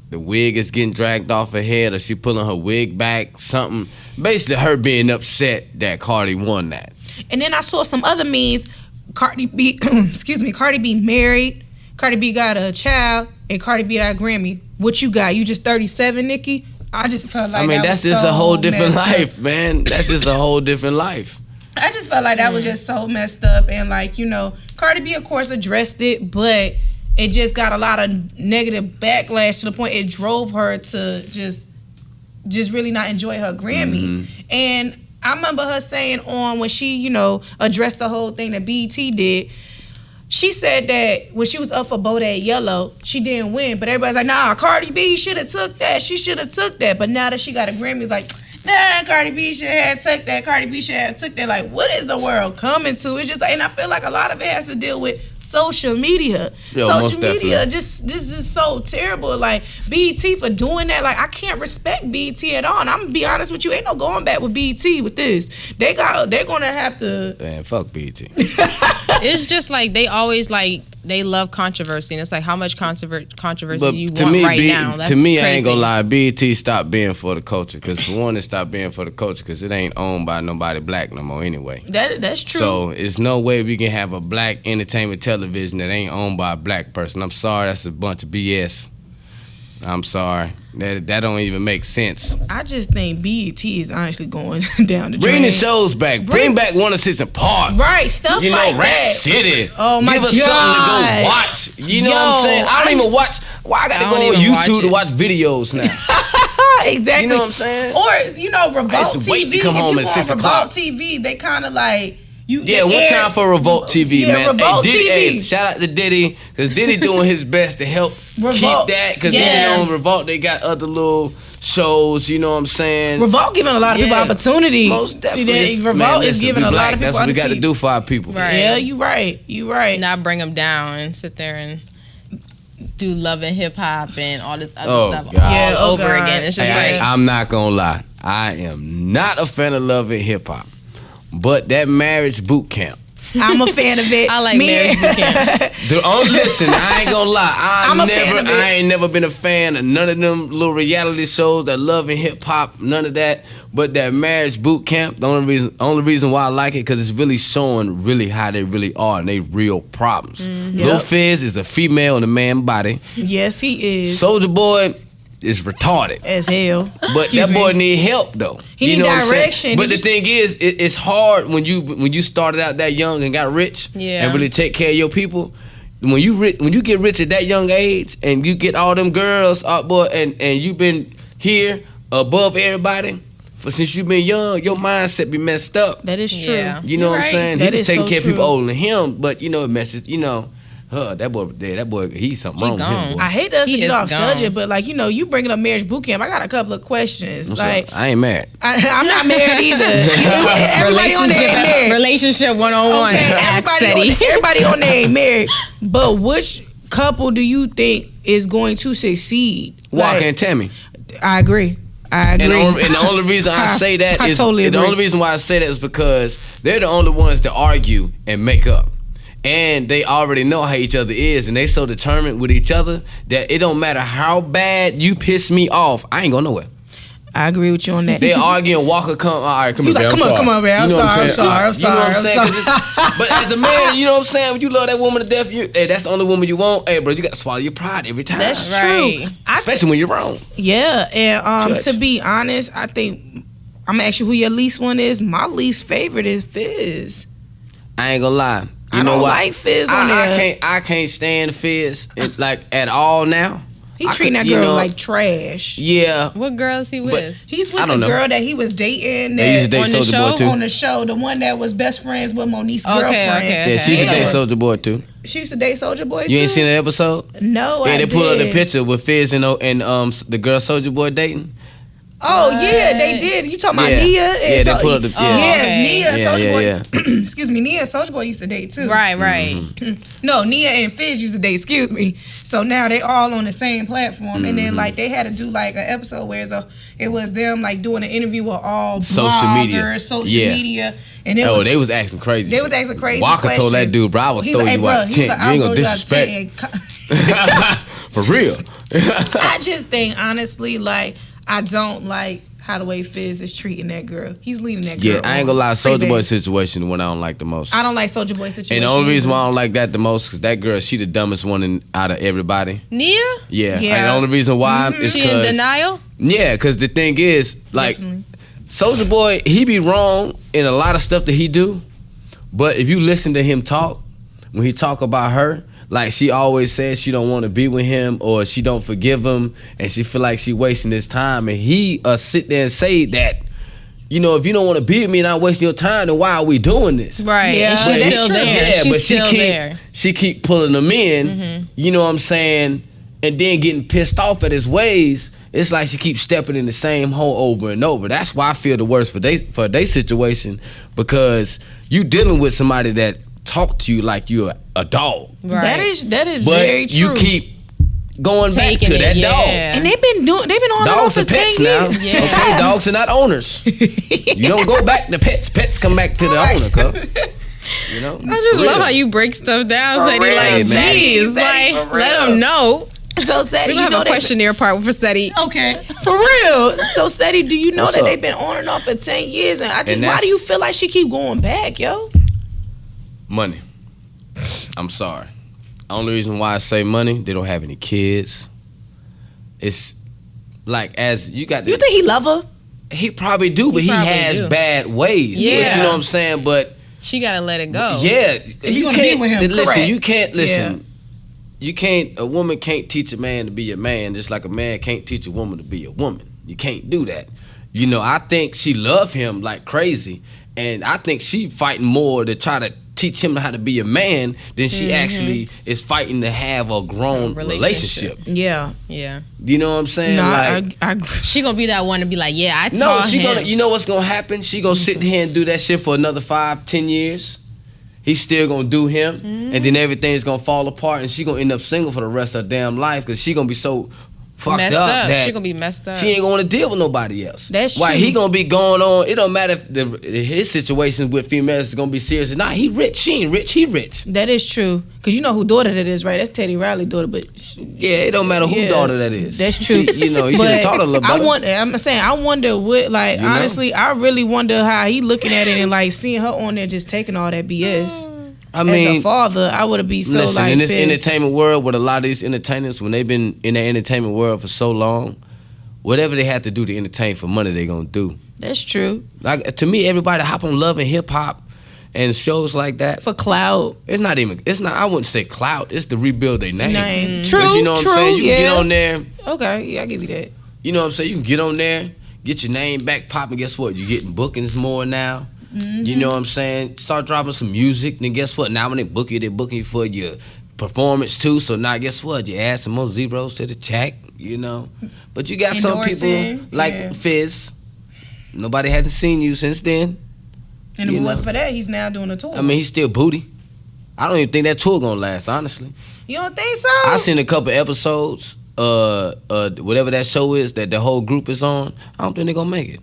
the wig is getting dragged off her head, or she pulling her wig back. Something basically her being upset that Cardi won that." And then I saw some other memes. Cardi B, Cardi B married. Cardi B got a child, and Cardi B got a Grammy. What you got? You just 37, Nicki? I just felt like that's just a whole different life, man. That's just a whole different life. I just felt like that was just so messed up, and like Cardi B of course addressed it, but it just got a lot of negative backlash to the point it drove her to just really not enjoy her Grammy. Mm-hmm. And I remember her saying when she addressed the whole thing that BET did. She said that when she was up for Bodak Yellow, she didn't win. But everybody's like, nah, Cardi B should have took that. She should have took that. But now that she got a Grammy, it's like, nah, Cardi B should have took that. Cardi B should have took that. Like, what is the world coming to? It's just like, and I feel like a lot of it has to deal with social media. Social media just is so terrible. Like, BET for doing that, like, I can't respect BET at all. And I'm gonna be honest with you, ain't no going back with BET with this. They're gonna have to. Man, fuck BET. It's just like they always like they love controversy, and it's like how much controversy but you to want me, right now. That's to me, crazy. I ain't gonna lie. BET stopped being for the culture because for one, it stopped being for the culture because it ain't owned by nobody black no more anyway. That's true. So it's no way we can have a black entertainment television that ain't owned by a black person. I'm sorry, that's a bunch of BS. I'm sorry. That don't even make sense. I just think BET is honestly going down the drain. Bring the shows back. Bring back One Assistant Park. Right, stuff like Rap that. City. Oh my God. Give us something to go watch. You know what I'm saying? I don't even watch. Why I got to go on YouTube to watch videos now? Exactly. You know what I'm saying? Or Revolt TV. To come home at 6 o'clock. Revolt TV, they kind of like... one time for Revolt TV, man. Revolt TV. Shout out to Diddy, because Diddy doing his best to help Revolt. keep that. Because even on Revolt, they got other little shows, you know what I'm saying? Revolt giving a lot of people opportunity. Most definitely. Revolt is giving a lot of people opportunity. That's what we got to do for our people. Right. Yeah, you right. Not bring them down and sit there and do Love and Hip Hop and all this other stuff all over again. It's just I'm not going to lie. I am not a fan of Love and Hip Hop. But that Marriage Boot Camp, I'm a fan of it. I like Marriage Boot Camp. Listen, I ain't gonna lie. I ain't never been a fan of none of them little reality shows that Love and Hip Hop, none of that. But that Marriage Boot Camp, the only reason why I like it, because it's really showing really how they really are and they real problems. Mm-hmm. Lil Fizz is a female in a man body. Yes, he is. Soulja Boy is retarded as hell. But that boy need help though. He need direction. But the thing is, it's hard when you started out that young and got rich and really take care of your people. When you get rich at that young age and you get all them girls up, boy, and you've been here above everybody since you've been young, your mindset be messed up. That is true. Yeah. You know what I'm saying? That he was is taking so care true. of people older than him, but it messes. That boy, he's something wrong with him. Boy. I hate us to get off subject, but you bringing up Marriage Boot Camp. I got a couple of questions. I ain't married. I'm not married either. Everybody on there ain't married. Relationship 101. Okay, everybody on there ain't married. But which couple do you think is going to succeed? Walker and Tammy. I agree. And the only reason I say that is totally the only reason why I say that is because they're the only ones to argue and make up. And they already know how each other is, and they so determined with each other that it don't matter how bad you piss me off, I ain't going nowhere. I agree with you on that. They arguing, Walker come, all right, come He's here, like, come on, man. I'm sorry. You know what I'm saying? But as a man, you know what I'm saying? When you love that woman to death, that's the only woman you want. Hey, bro, you got to swallow your pride every time. That's right. true. Especially when you're wrong. Yeah, and to be honest, I think I'm gonna ask you who your least one is. My least favorite is Fizz. I ain't gonna lie. I don't like Fizz on there. I can't stand Fizz like at all now. He treating that girl like trash. Yeah. What girl is he with? He's with the girl that he was dating. They used to date Soulja Boy too. On the show, the one that was best friends with Monique's girlfriend. Yeah, she used to date Soulja Boy too. She used to date Soulja Boy too. You ain't seen that episode? No, they pulled up the picture with Fizz and the girl Soulja Boy dating. Oh yeah, they did. You talking about Yeah. Nia? And Yeah, they put up the- okay. Nia and Soulja Boy. Yeah. Excuse me, Nia and Soulja Boy used to date too. Right. No, Nia and Fizz used to date. Excuse me. So now they all on the same platform, and then like they had to do like an episode where it was them like doing an interview with all Social media. bloggers, social Yeah. media, and They was acting crazy. They was asking crazy Walker questions. told that dude, bro, I would He's throw like, you hey, out bro, of he's tent. like, You I'll ain't throw gonna you out of tent disrespect. For real. I just think, honestly, like, I don't like how the way Fizz is treating that girl. He's leading that girl. Yeah, I ain't gonna lie. Pretty Soulja bad. Boy's situation the one I don't like the most. I don't like Soulja Boy's situation. And the only reason either. why I don't like that the most is that girl, she the dumbest one out of everybody. Nia? Yeah. Yeah. And the only reason why is She in because denial? yeah, because the thing is, like, Definitely. Soulja Boy, he be wrong in a lot of stuff that he do, but if you listen to him talk, when he talk about her, like she always says she don't want to be with him or she don't forgive him and she feel like she wasting his time, and he sit there and say that, you know, if you don't want to be with me and I'm wasting your time, then why are we doing this? Right. Yeah, And But she's that's still true. there. Yeah, She's but still there. she keep pulling them in. You know what I'm saying? And then getting pissed off at his ways. It's like she keeps stepping in the same hole over and over. That's why I feel the worst for they situation, because you dealing with somebody that talk to you like you're a dog, Right. That is but very true. you keep going Taking back to it, that yeah. dog. and they've been on and off Dogs for are 10 pets now. years. Yeah. Okay, dogs are not owners. You don't go back to pets. Pets come back to the owner, cuz. You know? I just love how you break stuff down, Sadie. real, Like, man. geez, Sadie, like, for let real. them know. So Sadie, We're you going to know have a they questionnaire part for Sadie. Okay, for real. So Sadie, do you know What's that up? they've been on and off for 10 years? And why that's- do you feel like she keep going back, yo? Money. I'm sorry. Only reason why I say money, they don't have any kids. It's like, as you got You think he love her? he probably do, but he probably has do. bad ways. Yeah. But you know what I'm saying? But She got to let it go. yeah, you gonna be with him, listen, correct. you can't listen. You can't. A woman can't teach a man to be a man, just like a man can't teach a woman to be a woman. You can't do that. You know, I think she love him like crazy, and I think she fighting more to try to teach him how to be a man than she actually is fighting to have a grown relationship. Yeah. Yeah. You know what I'm saying? No, like, I She going to be that one to be like, yeah, I no, taught she him. gonna. You know what's gonna happen? She gonna sit here and do that shit for another 5-10 years. He's still gonna do him, and then everything's gonna fall apart, and she gonna end up single for the rest of her damn life because she gonna be so fucked messed up up. that She going to be messed up. she ain't gonna want to deal with nobody else. That's why true. he gonna be going on. It don't matter if his situation with females is gonna be serious or not. He rich, she ain't rich. He rich. That is true. Because you know who daughter that is, right? That's Teddy Riley's daughter. But Yeah, it don't matter who Yeah, daughter that is. that's true. You know, you should have But taught her a little better. I wonder what, like, You know? honestly, I really wonder how he looking at it and, like, seeing her on there just taking all that BS. I As mean, a father, I would be so, listen, like, in this pissed. entertainment world, with a lot of these entertainers, when they've been in the entertainment world for so long, whatever they have to do to entertain for money, they gonna do. That's true. Like, to me, everybody hop on Love and Hip Hop and shows like that. For clout. It's not. I wouldn't say clout. It's to rebuild their name. True, 'Cause you know what true, I'm saying? You yeah. can get on there. Okay, yeah, I give you that. You know what I'm saying? You can get on there, get your name back popping. Guess what? You're getting bookings more now. You know what I'm saying? Start dropping some music. Then guess what? Now when they book you, they're booking you for your performance too. So now guess what? You add some more zeros to the check. You know. But you got some people Endorsing, like yeah. Fizz. Nobody hasn't seen you since then. And if You it know. wasn't for that, he's now doing a tour. I mean, he's still booty. I don't even think that tour gonna last, honestly. you don't think so? I seen a couple episodes, whatever that show is that the whole group is on. I don't think they're gonna make it.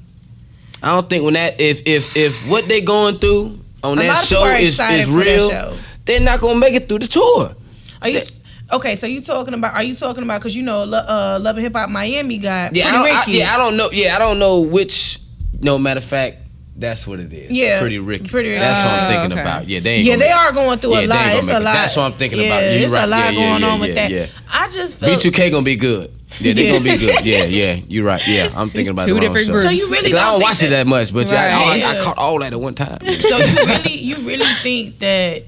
I don't think when that if what they going through on A lot that of people show are is excited for that real, show. they're not gonna make it through the tour. Are you okay? So are you talking about? Because you know, Love and Hip Hop Miami got Yeah, Pretty Ricky. I don't know. Yeah, I don't know which. No, matter of fact, that's what it is. Yeah, Pretty Ricky. Pretty Ricky. That's what I'm thinking okay. about. Yeah, they ain't Yeah, gonna they make it. are going through Yeah, a they lot. ain't gonna It's make a it. lot. That's what I'm thinking yeah, about. You're it's right. a lot Yeah, going on with that. yeah. I just feel. B2K gonna be good. Yeah, they Yeah. gonna be good. Yeah, you're right. Yeah, I'm thinking about two the wrong different show. groups. So you really Because I don't think watch it that much, but yeah, Right. I caught all that at one time. So you really think that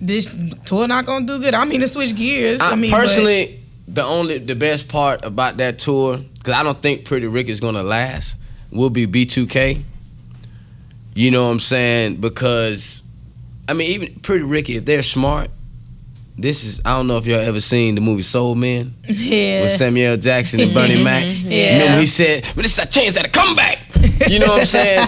this tour not gonna do good? I mean, to switch gears. I mean, personally, the best part about that tour, because I don't think Pretty Rick is gonna last, will be B2K. You know what I'm saying? Because I mean, even Pretty Ricky, if they're smart, this is, I don't know if y'all ever seen the movie Soul Man Yeah. with Samuel Jackson and Bernie Mac. Yeah. Remember he said, "But this is a chance at a comeback." You know what I'm saying?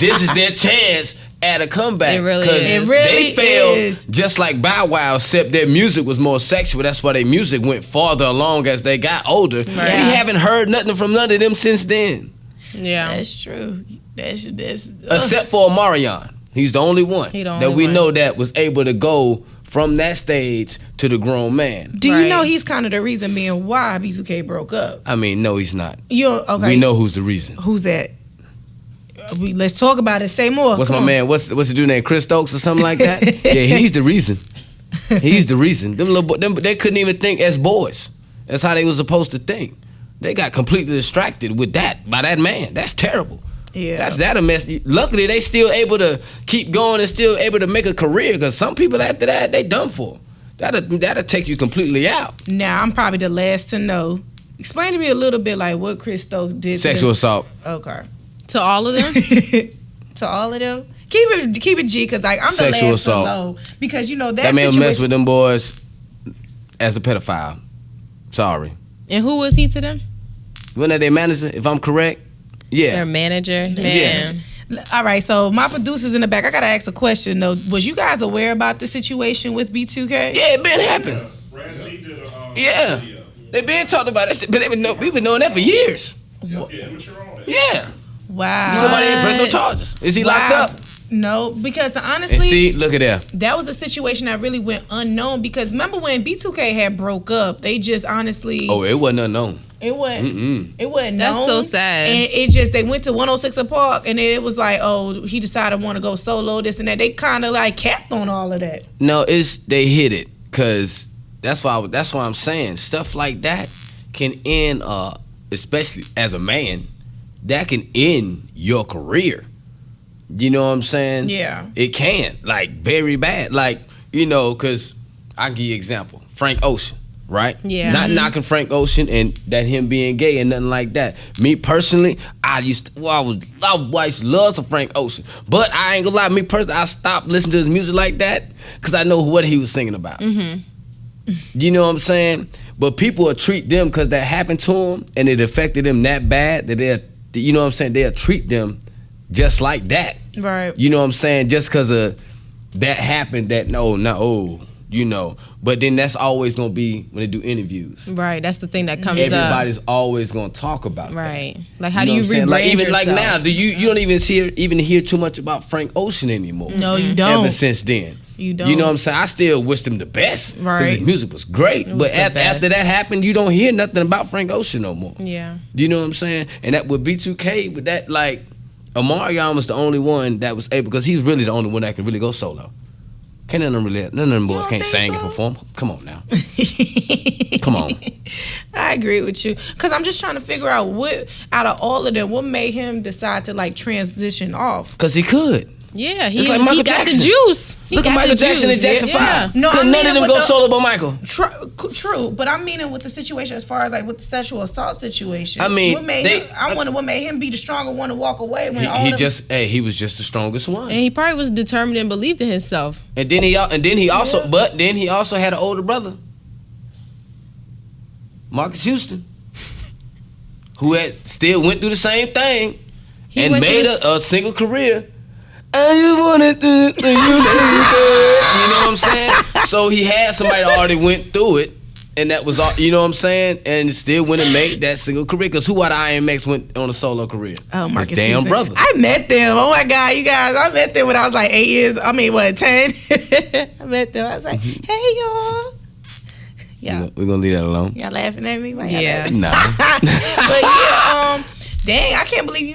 This is their chance at a comeback. It really 'Cause is. It really they failed is. just like Bow Wow, except their music was more sexual. That's why their music went farther along as they got older. We haven't heard nothing from none of them since then. Yeah. That's true. That's Except for Omarion. He's the only one He the that only we one. know that was able to go from that stage to the grown man. Do you Right. know he's kind of the reason being why B2K broke up? I mean, no, he's not. You okay? We know who's the reason. Who's that? Let's talk about it. Say more. What's Come my on. man? What's the dude named Chris Stokes or something like that? Yeah, he's the reason. He's the reason. Them little them, they couldn't even think as boys. That's how they was supposed to think. They got completely distracted with that by that man. That's terrible. Yeah. That's that a mess. Luckily, they still able to keep going and still able to make a career. Because some people after that, they done for. That'll take you completely out. Now I'm probably the last to know. Explain to me a little bit like what Chris Stokes did. Sexual assault. Okay. To all of them? To all of them. Keep it G, because like I'm the Sexual last assault. to know. Because you know That man situation. messed with them boys as a pedophile. Sorry. And who was he to them? Wasn't that their manager, if I'm correct? Yeah. Their manager? Man. All right, so my producers in the back, I gotta ask a question though. Was you guys aware about the situation with B2K? Yeah, it been happening. Randy did a Yeah. video. They been talking about it, but we've been knowing that for years. Yeah, amateur on it. Yeah. Wow. Somebody ain't pressed no charges. Is he locked Wow. up? No, because And honestly, see, look at that. that was a situation that really went unknown. Because remember when B2K had broke up, they just honestly, Oh, it wasn't unknown. it wasn't, Mm-mm. it wasn't. That's known. so sad. And it just they went to 106 Park, and then it was like, oh, he decided want to go solo, this and that. They kind of like capped on all of that. No, they hit it because that's why I'm saying stuff like that can end, especially as a man, that can end your career. You know what I'm saying? Yeah. It can, like, very bad. Like, you know, because I can give you an example. Frank Ocean, right? Yeah. Not knocking Frank Ocean and that him being gay and nothing like that. Me personally, I used to love some Frank Ocean. But I ain't gonna lie, me personally, I stopped listening to his music like that because I know what he was singing about. Mm-hmm. You know what I'm saying? But people will treat them because that happened to them and it affected them that bad that you know what I'm saying, they'll treat them just like that. Right. You know what I'm saying? Just because of that happened, you know. But then that's always going to be when they do interviews. Right. That's the thing that comes up. Everybody's always going to talk about Right. that. Like, how do you know what I'm saying? rebrand Like, even yourself? like now, you don't even hear too much about Frank Ocean anymore. No, you don't. Ever since then. You don't. You know what I'm saying? I still wish him the best. Right. Because his music was great. was But the best. after that happened, you don't hear nothing about Frank Ocean no more. Yeah. Do you know what I'm saying? And that with B2K, with that, like, Omarion was the only one that was able, because he's really the only one that can really go solo. None of them boys don't can't think sing so? and perform. Come on now. Come on. I agree with you, because I'm just trying to figure out what out of all of them, what made him decide to like transition off. Because he could. Yeah, It's like Michael he got Jackson. the juice. He Look got at Michael the Jackson juice. and Jackson Yeah. 5. No, Could I none mean of it them with go the- solo but Michael. True, but I'm meaning with the situation as far as like with the sexual assault situation. I mean, what made I wonder what made him be the stronger one to walk away when all of He was just the strongest one. And he probably was determined and believed in himself. And then he also had an older brother, Marcus Houston, who had still went through the same thing and went made through a single career. I just wanted to, you know what I'm saying? So he had somebody that already went through it, and that was all, you know what I'm saying? And still went and made that single career. Because who out of IMX went on a solo career? Oh, Marcus His damn Houston. brother. I met them. Oh my God, you guys! I met them when I was like 8 years. I mean, what 10? I met them. I was like, hey y'all. Yeah, We're gonna leave that alone. y'all laughing at me? Why y'all Yeah. laughing? Nah. But yeah, dang, I can't believe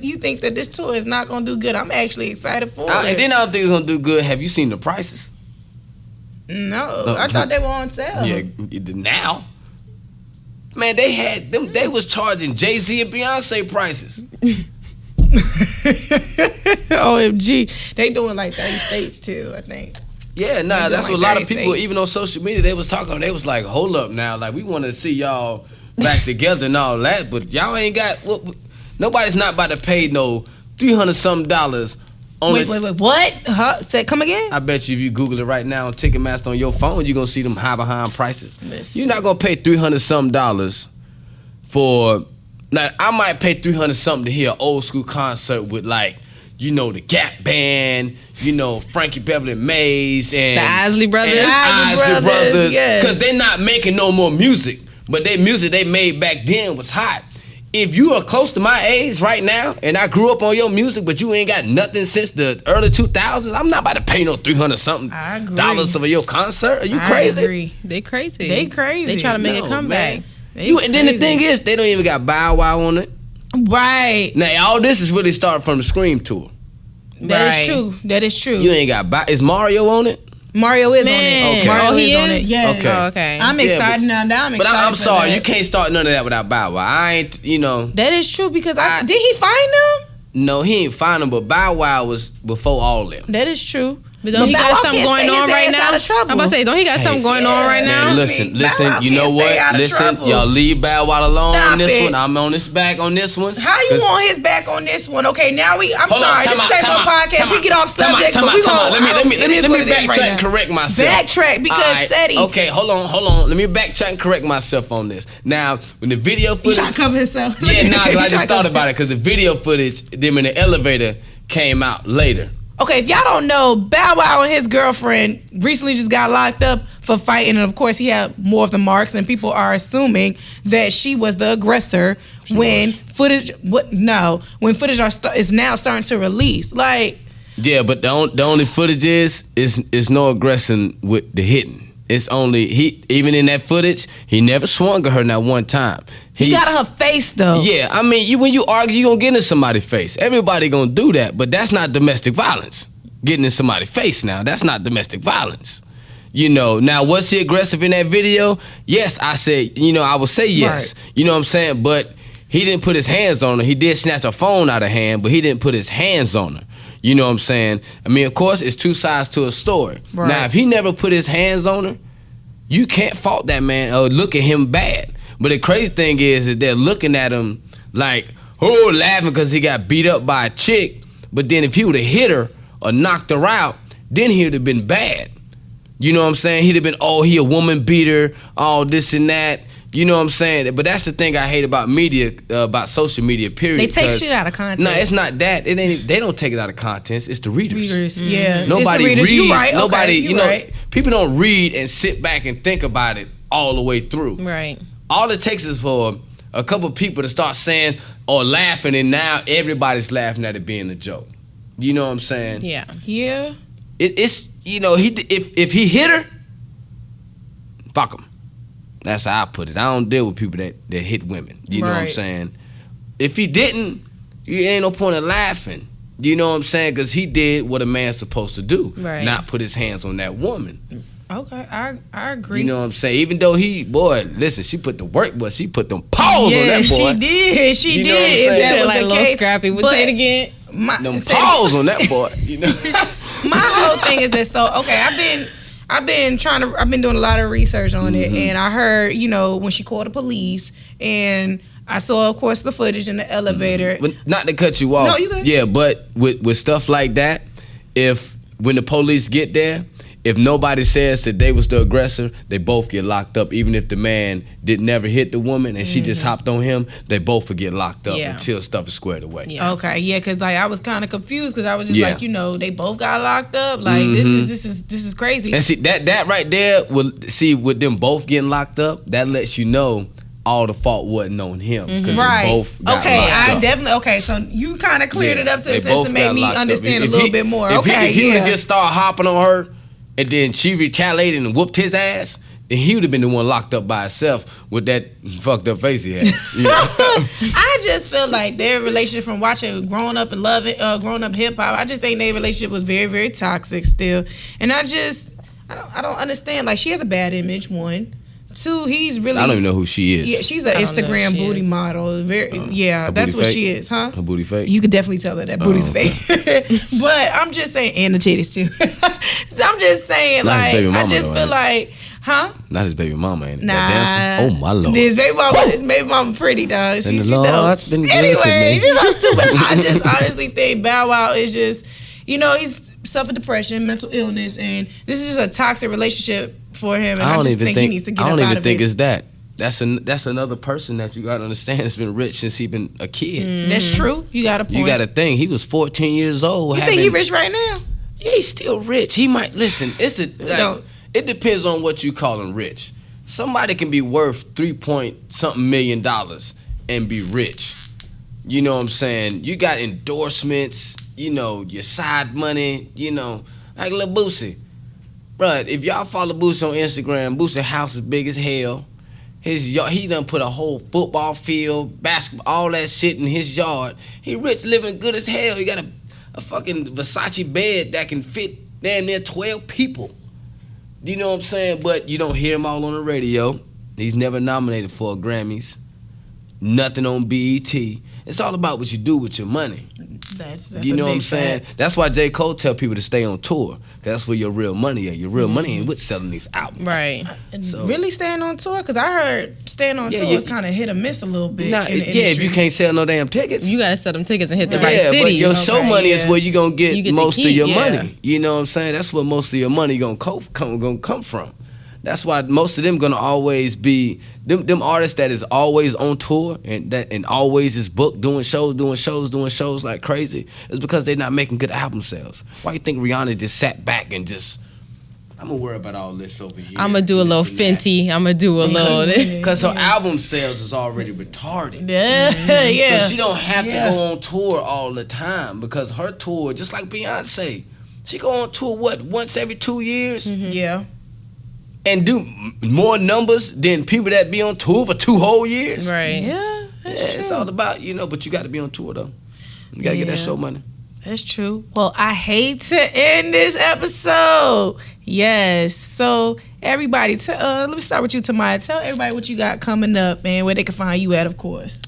you think that this tour is not gonna do good. I'm actually excited for And it. then I don't think it's gonna do good. Have you seen the prices? No, I thought they were on sale. Yeah, now. Man, they had them. They was charging Jay-Z and Beyonce prices. OMG, they doing like 30 states too, I think. Yeah, nah, They that's doing what a like lot of 30 people, states. even on social media, they was talking. They was like, "Hold up, now, like we want to see y'all back together and all that, but y'all ain't got. Nobody's not about to pay no $300 something Wait, what? Huh? Say, come again? I bet you if you Google it right now on Ticketmaster on your phone, you're gonna see them high behind prices. Listen. You're not gonna pay $300-something for. Now I might pay $300-something to hear an old school concert with like, you know, the Gap Band, you know, Frankie Beverly Mays and The Isley Brothers. Isley Brothers, yes. because they're not making no more music, but their music they made back then was hot. If you are close to my age right now, and I grew up on your music, but you ain't got nothing since the early 2000s, I'm not about to pay no $300-something for your concert. Are you crazy? I agree. They crazy. They crazy. They try to make No, a comeback. man. And then the thing is, they don't even got Bow Wow on it. Right. Now all this is really starting from the Scream tour. That is true. That is true. You ain't got Is Mario on it? Mario is Man. on it. Okay. Mario Oh, he on is? it. Yes. Okay. Oh, okay. I'm Yeah, excited but- now. I'm But excited. I'm for sorry, that. you can't start none of that without Bow Wow. I ain't, you know. That is true because I- did he find them? No, he ain't find him, but Bow Wow was before all them. That is true. But don't he Bow got Wow something can't going stay on his right ass now? out of trouble. I'm about to say, don't he got something going on right now? Man, Bow listen, Wow you know can't stay out what? of Listen, trouble. y'all leave Bow Wow alone Stop on this it. one. I'm on his back on this one. How you 'Cause- want his back on this one? Okay, now I'm Hold on, sorry. time This out, is time a out, podcast. time We out, get off time out, subject, time but out, we time out. gonna. Let me backtrack backtrack and correct myself. Backtrack because Seti. Okay, hold on. Let me backtrack and correct myself on this. Now, when the video He footage, trying to cover himself. yeah, nah, 'cause I just thought about it because the video footage, them in the elevator, came out later. Okay, if y'all don't know, Bow Wow and his girlfriend recently just got locked up for fighting, and of course he had more of the marks, and people are assuming that she was the aggressor when footage is now starting to release. Like, Yeah, but the only footage is no aggression with the hitting. It's only even in that footage, he never swung at her not one time. he got her face though. Yeah, I mean, when you argue, you gonna get in somebody's face. Everybody gonna do that, but that's not domestic violence. Getting in somebody's face now, that's not domestic violence. You know, now was he aggressive in that video? Yes, I said, I would say yes. Right. You know what I'm saying? But he didn't put his hands on her. He did snatch her phone out of hand, but he didn't put his hands on her. You know what I'm saying? I mean, of course, it's two sides to a story. Right. Now, if he never put his hands on her, you can't fault that man or look at him bad. But the crazy thing is that they're looking at him like, oh, laughing because he got beat up by a chick. But then if he would have hit her or knocked her out, then he would have been bad. You know what I'm saying? He'd have been, oh, he a woman beater, all this and that. You know what I'm saying? But that's the thing I hate about media, about social media, period. They take shit out of context. No, it's not that. It ain't. They don't take it out of context. It's the readers. Yeah. Nobody it's the readers. reads. You right. Nobody, okay, you right. people don't read and sit back and think about it all the way through. Right. All it takes is for a couple people to start saying or laughing, and now everybody's laughing at it being a joke. You know what I'm saying? Yeah. Yeah. It's if he hit her, fuck him. That's how I put it. I don't deal with people that hit women. You know what I'm Right. saying? If he didn't, you ain't no point in laughing. You know what I'm saying? Because he did what a man's supposed to do. Right. Not put his hands on that woman. Okay, I agree. You know what I'm saying? Even though listen, she put the work, but she put them paws on that boy. she did. She You know what I'm did. saying? If that was like a the little case, scrappy. Would but say it again. Them paws on that boy. You know? My whole thing is that I've been doing a lot of research on it, and I heard, when she called the police, and I saw, of course, the footage in the elevator. But not to cut you off. No, you good. Yeah, but with stuff like that, when the police get there, if nobody says that they was the aggressor, they both get locked up. Even if the man never hit the woman and she just hopped on him, they both would get locked up Yeah. until stuff is squared away. Yeah. Okay, yeah, because I was kind of confused because I was just Yeah. like, they both got locked up. Like this is crazy. And see that right there, with them both getting locked up, that lets you know all the fault wasn't on him because Right. they both got Okay, locked I up. definitely. Okay, so you kind of cleared it up to They a sense both to make got me locked up. understand If a little he- bit more. If Okay, he would yeah. have just started hopping on her and then she retaliated and whooped his ass, then he would have been the one locked up by himself with that fucked up face he had. You know? I just feel like their relationship from watching Growing Up and Loving, Growing Up Hip Hop, I just think their relationship was very, very toxic still. And I don't understand. Like, she has a bad image, one. Two, he's really. I don't even know who she is. Yeah, she's an I don't know who Instagram she booty is. model. Very, Her that's booty what fake? she is, huh? Her booty fake. You could definitely tell her that booty's fake. But I'm just saying, and the titties too. So I'm just saying, Not his baby I mama, just though, feel ain't it? like, huh? Not his baby mama, ain't it? Nah. That dancer? Oh my lord. His baby mama pretty, dog. And the She's dope. Lord's been good to Anyway, me. she's so stupid. I just honestly think Bow Wow is just, he's suffered depression, mental illness, and this is just a toxic relationship for him. And I just think he needs to get up out of it. I don't even think it's that. That's another person that you gotta understand has been rich since he been a kid. That's true. You got a point. You gotta think he was 14 years old. You think he rich right now? Yeah, he's still rich. He might listen. It depends on what you calling rich. Somebody can be worth $3-point-something million and be rich. You know what I'm saying? You got endorsements. Your side money. Like Lil Boosie. Bruh, if y'all follow Boosie on Instagram, Boosie house is big as hell. He done put a whole football field, basketball, all that shit in his yard. He rich, living good as hell. He got a fucking Versace bed that can fit damn near 12 people. You know what I'm saying? But you don't hear him all on the radio. He's never nominated for a Grammys. Nothing on BET. It's all about what you do with your money. That's you know what I'm saying? That's why J. Cole tell people to stay on tour. That's where your real money at. Your real money ain't with selling these albums. Right. So, really staying on tour? Because I heard staying on tour is kind of hit or miss a little bit. If you can't sell no damn tickets. You got to sell them tickets and hit the right cities. But your show money is where you going to get most of your money. money. You know what I'm saying? That's where most of your money going to come from. That's why most of them gonna always be them artists that is always on tour and always is booked doing shows like crazy. Is because they're not making good album sales. Why you think Rihanna just sat back and just I'm gonna worry about all this over here. I'm gonna do a little Fenty. I'm gonna do a little because her album sales is already retarded. Yeah. So she don't have to go on tour all the time because her tour, just like Beyonce, she go on tour once every 2 years. Yeah. And do more numbers than people that be on tour for 2 whole years. Right. Yeah, that's true. It's all about, but you got to be on tour, though. You got to get that show money. That's true. Well, I hate to end this episode. Yes. So, everybody, let me start with you, Tamaya. Tell everybody what you got coming up and where they can find you at, of course.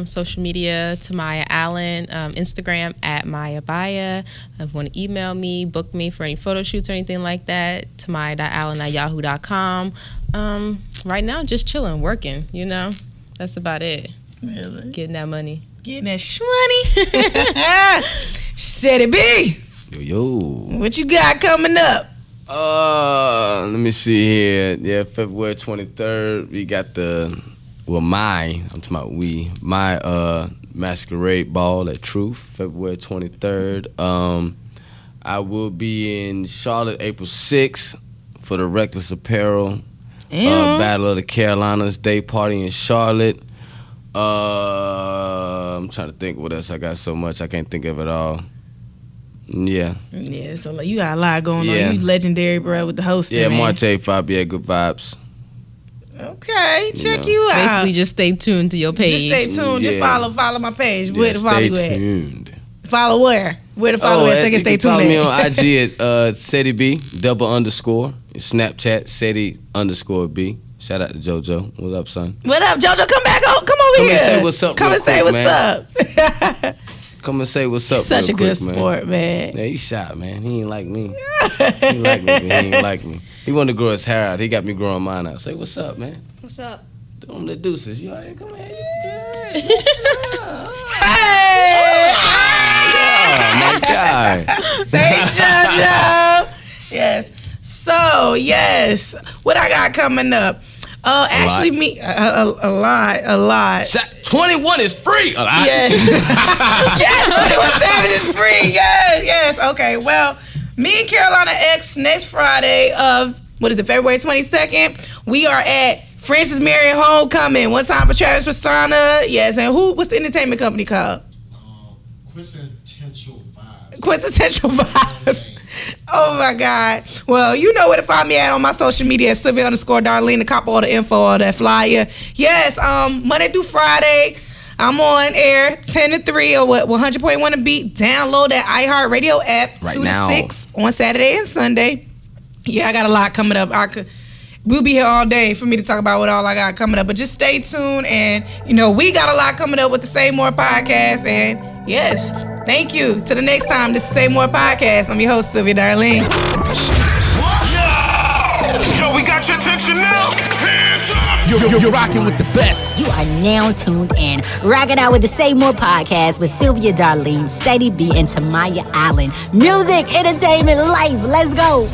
Social media, Tamaya Allen, Instagram @MayaBaya. If you want to email me, book me for any photo shoots or anything like that, tamaya.allen@yahoo.com. Right now, just chilling, working, That's about it. Really? Getting that money. Getting that shmoney. Said it be. Yo. What you got coming up? Let me see here. Yeah, February 23rd, we got my masquerade ball at Truth, February 23rd. I will be in Charlotte April 6th for the Reckless Apparel Battle of the Carolinas Day Party in Charlotte. I'm trying to think what else. I got so much I can't think of it all. Yeah. Yeah, so you got a lot going on. You legendary, bro, with the hosting. Yeah, March 8th, good vibes. Okay, check you out. Basically, just stay tuned to your page. Just stay tuned. Just follow my page. Where to follow you at? Stay tuned. Follow where? Where to follow at? Second, stay tuned. Follow me on IG at SETI B _. Snapchat SETI_B. Shout out to JoJo. What's up, son? What up, JoJo? Come back. Come over here. Come and say what's up. Come and say what's up. Come and say what's up. Such a good quick, sport, man. Yeah, he's shot, man. He ain't like me. He ain't like me. He wanted to grow his hair out. He got me growing mine out. Say, what's up, man? What's up? Do him the deuces. You already come here. You good. Hey! Oh, my God. Thanks, JoJo. Yes. So, yes. What I got coming up? Actually, a lot. 21 is free. A lot. Yes. Yes, 21 Savage is free. Yes. Okay, well, me and Carolina X next Friday of, February 22nd, we are at Francis Marion Homecoming. One time for Travis Pastrana. Yes, and what's the entertainment company called? Quintessential Vibes. Oh my God. Well, you know where to find me at on my social media at Sylvia _Darlene to cop all the info, all that flyer. Yes, Monday through Friday, I'm on air 10 to 3 or 100.1 a beat. Download that iHeartRadio app right 2 now. to 6 on Saturday and Sunday. Yeah, I got a lot coming up. We'll be here all day for me to talk about what all I got coming up. But just stay tuned. And, we got a lot coming up with the Say More podcast. And, yes, thank you. Till the next time, this is Say More podcast. I'm your host, Sylvia Darlene. Yo, we got your attention now. You're rocking with the best. You are now tuned in. Rocking out with the Say More podcast with Sylvia Darlene, Sadie B, and Tamaya Allen. Music, entertainment, life. Let's go.